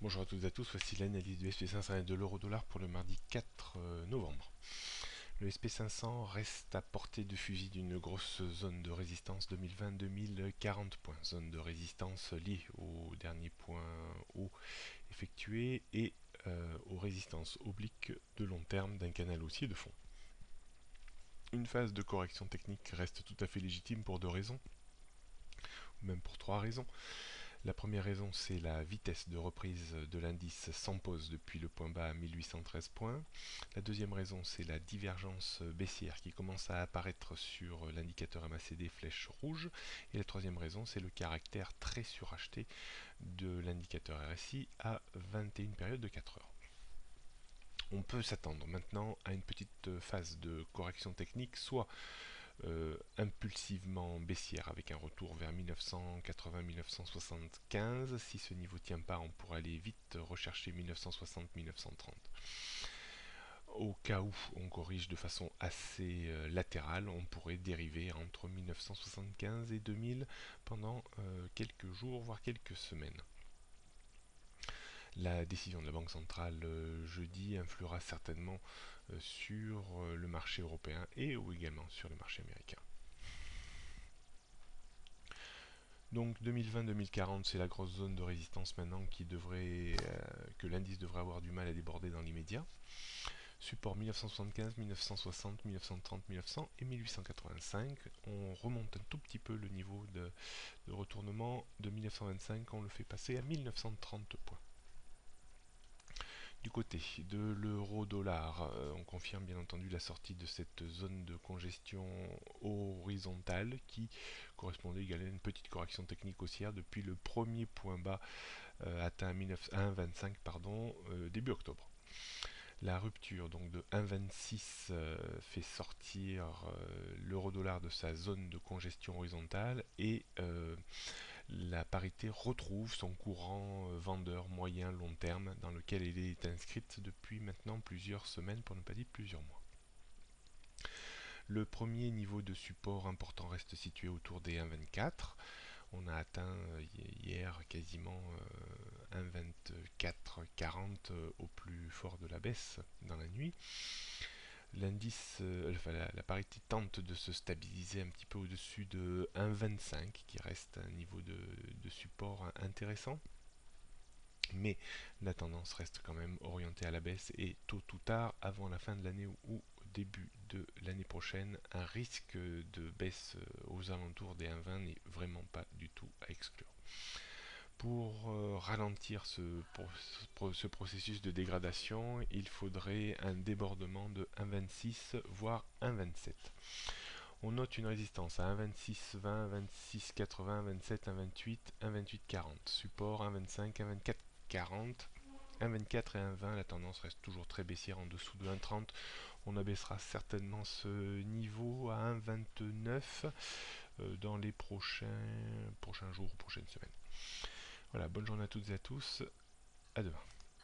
Bonjour à toutes et à tous, voici l'analyse du SP500 et de l'euro-dollar pour le mardi 4 novembre. Le SP500 reste à portée de fusil d'une grosse zone de résistance 2020-2040 points, zone de résistance liée au dernier point haut effectué et aux résistances obliques de long terme d'un canal haussier de fond. Une phase de correction technique reste tout à fait légitime pour deux raisons, ou même pour trois raisons. La première raison, c'est la vitesse de reprise de l'indice sans pause depuis le point bas à 1813 points. La deuxième raison, c'est la divergence baissière qui commence à apparaître sur l'indicateur MACD flèche rouge. Et la troisième raison, c'est le caractère très suracheté de l'indicateur RSI à 21 périodes de 4 heures. On peut s'attendre maintenant à une petite phase de correction technique, soit impulsivement baissière avec un retour vers 1980-1975. Si ce niveau ne tient pas, on pourrait aller vite rechercher 1960-1930. Au cas où on corrige de façon assez latérale, on pourrait dériver entre 1975 et 2000 pendant quelques jours, voire quelques semaines. La décision de la Banque centrale jeudi influera certainement sur le marché européen et ou également sur le marché américain. Donc 2020-2040, c'est la grosse zone de résistance maintenant que l'indice devrait avoir du mal à déborder dans l'immédiat. Support 1975, 1960, 1930, 1900 et 1885. On remonte un tout petit peu le niveau de retournement de 1925, on le fait passer à 1930 points. Du côté de l'euro-dollar, on confirme bien entendu la sortie de cette zone de congestion horizontale qui correspondait également à une petite correction technique haussière depuis le premier point bas atteint à 1,25 début octobre. La rupture donc de 1,26 fait sortir l'euro-dollar de sa zone de congestion horizontale et la parité retrouve son courant vendeur moyen long terme dans lequel elle est inscrite depuis maintenant plusieurs semaines, pour ne pas dire plusieurs mois. Le premier niveau de support important reste situé autour des 1,24. On a atteint hier quasiment 1,2440 au plus fort de la baisse dans la nuit. L'indice, la parité tente de se stabiliser un petit peu au-dessus de 1,25 qui reste un niveau de support intéressant. Mais la tendance reste quand même orientée à la baisse et tôt ou tard, avant la fin de l'année ou au début de l'année prochaine, un risque de baisse aux alentours des 1,20 n'est vraiment pas du tout à exclure. Pour ralentir ce processus de dégradation, il faudrait un débordement de 1,26 voire 1,27. On note une résistance à 1,2620, 1,2680, 1,27, 1,28, 1,2840. Support 1,25, 1,2440. 1,24 et 1,20, la tendance reste toujours très baissière en dessous de 1,30. On abaissera certainement ce niveau à 1,29 dans les prochains jours ou prochaines semaines. Voilà, bonne journée à toutes et à tous, à demain.